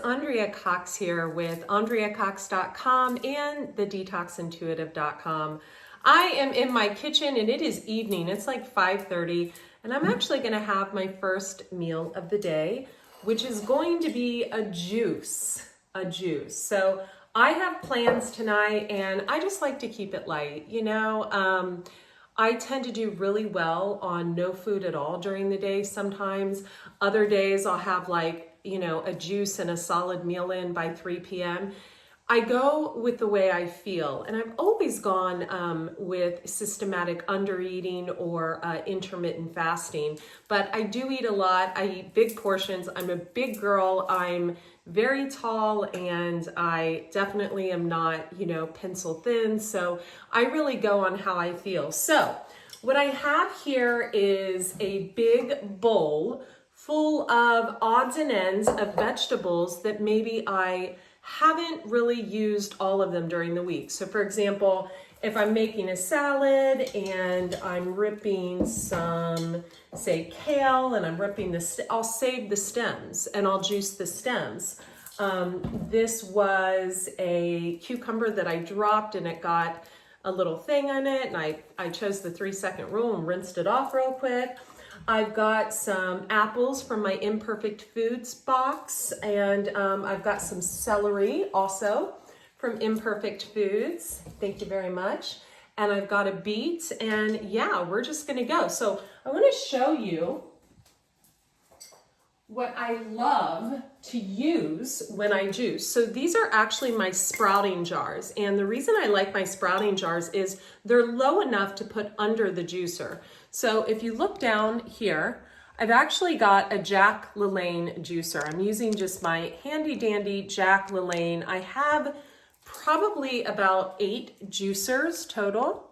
Andrea Cox here with AndreaCox.com and the DetoxIntuitive.com. I am in my kitchen and it is evening. It's like 5:30 and I'm actually going to have my first meal of the day, which is going to be a juice. So I have plans tonight and I just like to keep it light. I tend to do really well on no food at all during the day sometimes. Other days I'll have a juice and a solid meal in by 3 p.m. I go with the way I feel, and I've always gone with systematic undereating or intermittent fasting, but I do eat a lot. I eat big portions. I'm a big girl. I'm very tall, and I definitely am not, pencil thin, so I really go on how I feel. So what I have here is a big bowl full of odds and ends of vegetables that maybe I haven't really used all of them during the week. So for example, if I'm making a salad and I'm ripping some, say, kale, and I'm ripping I'll save the stems and I'll juice the stems. This was a cucumber that I dropped and it got a little thing on it, and I chose the 3-second rule and rinsed it off real quick. I've got some apples from my Imperfect Foods box, and I've got some celery also from Imperfect Foods. Thank you very much. And I've got a beet, and yeah, we're just gonna go. So I wanna show you what I love to use when I juice. So these are actually my sprouting jars. And the reason I like my sprouting jars is they're low enough to put under the juicer. So if you look down here, I've actually got a Jack LaLanne juicer. I'm using just my handy dandy Jack LaLanne. I have probably about 8 juicers total.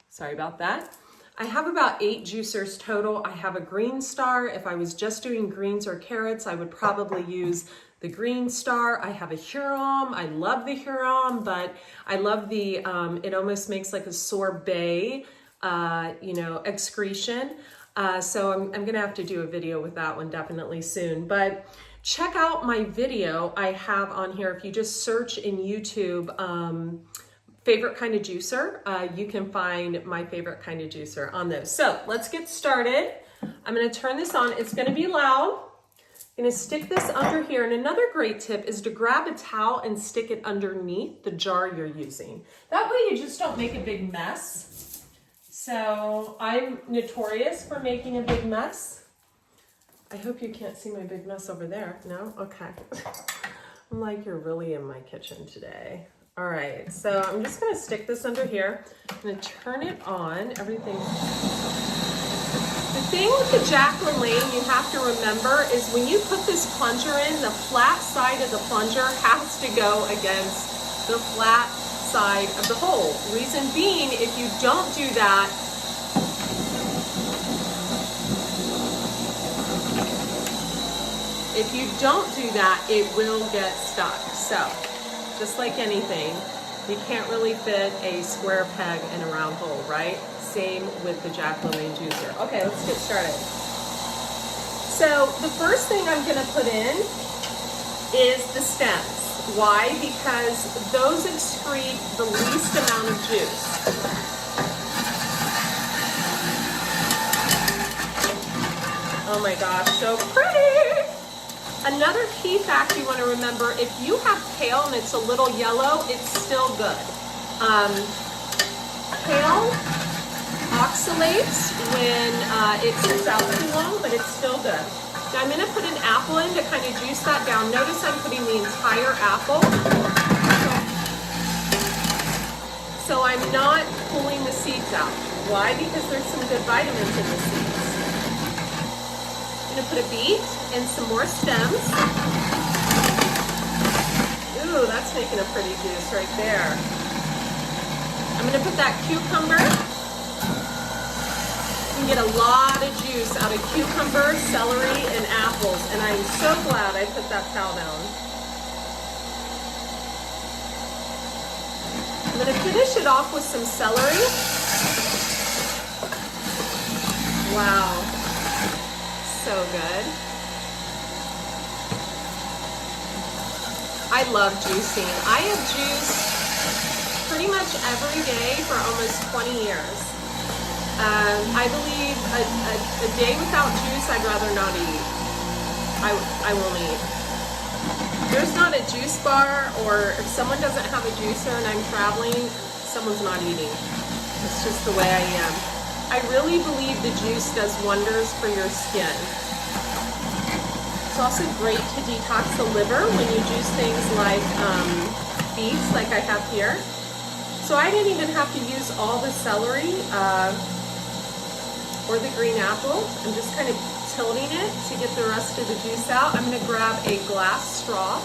Sorry about that. I have about 8 juicers total. I have a Green Star. If I was just doing greens or carrots, I would probably use the Green Star. I have a Huron. I love the Huron, but I love the, it almost makes like a sorbet, excretion. So I'm gonna have to do a video with that one definitely soon. But check out my video I have on here. If you just search in YouTube, favorite kind of juicer, you can find my favorite kind of juicer on those. So let's get started. I'm gonna turn this on. It's gonna be loud. I'm gonna stick this under here. And another great tip is to grab a towel and stick it underneath the jar you're using. That way you just don't make a big mess. So I'm notorious for making a big mess. I hope you can't see my big mess over there. No? Okay. I'm like, you're really in my kitchen today. All right, so I'm just gonna stick this under here. I'm gonna turn it on, everything. The thing with the Jack LaLanne you have to remember is when you put this plunger in, the flat side of the plunger has to go against the flat side of the hole. Reason being, if you don't do that, it will get stuck. So, just like anything, you can't really fit a square peg in a round hole, right? Same with the Jack LaLanne juicer. Okay, let's get started. So the first thing I'm gonna put in is the stems. Why? Because those excrete the least amount of juice. Oh my gosh, so pretty! Another key fact you want to remember, if you have kale and it's a little yellow, it's still good. Kale oxalates when it sits out too long, but it's still good. Now I'm going to put an apple in to kind of juice that down. Notice I'm putting the entire apple. So I'm not pulling the seeds out. Why? Because there's some good vitamins in the seeds. I'm gonna put a beet and some more stems. Ooh, that's making a pretty juice right there. I'm gonna put that cucumber. You can get a lot of juice out of cucumber, celery, and apples, and I'm so glad I put that towel down. I'm gonna finish it off with some celery. Wow. So good. I love juicing. I have juiced pretty much every day for almost 20 years. I believe a day without juice, I'd rather not eat. I won't eat. There's not a juice bar, or if someone doesn't have a juicer and I'm traveling, someone's not eating. It's just the way I am. I really believe the juice does wonders for your skin. It's also great to detox the liver when you juice things like beets, like I have here. So I didn't even have to use all the celery or the green apple. I'm just kind of tilting it to get the rest of the juice out. I'm going to grab a glass straw.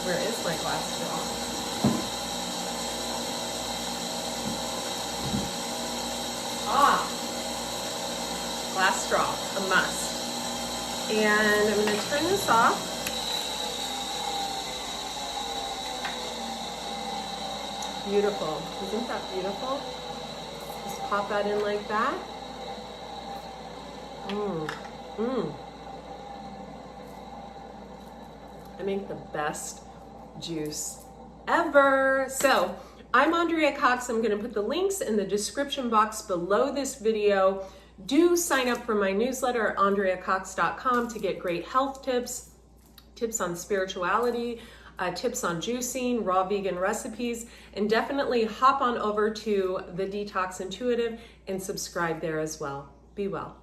Where is my glass straw? Glass straw, a must. And I'm going to turn this off. Beautiful. Isn't that beautiful? Just pop that in like that. I make the best juice ever. So I'm Andrea Cox. I'm going to put the links in the description box below this video. Do sign up for my newsletter at andreacox.com to get great health tips, tips on spirituality, tips on juicing, raw vegan recipes, and definitely hop on over to the Detox Intuitive and subscribe there as well. Be well.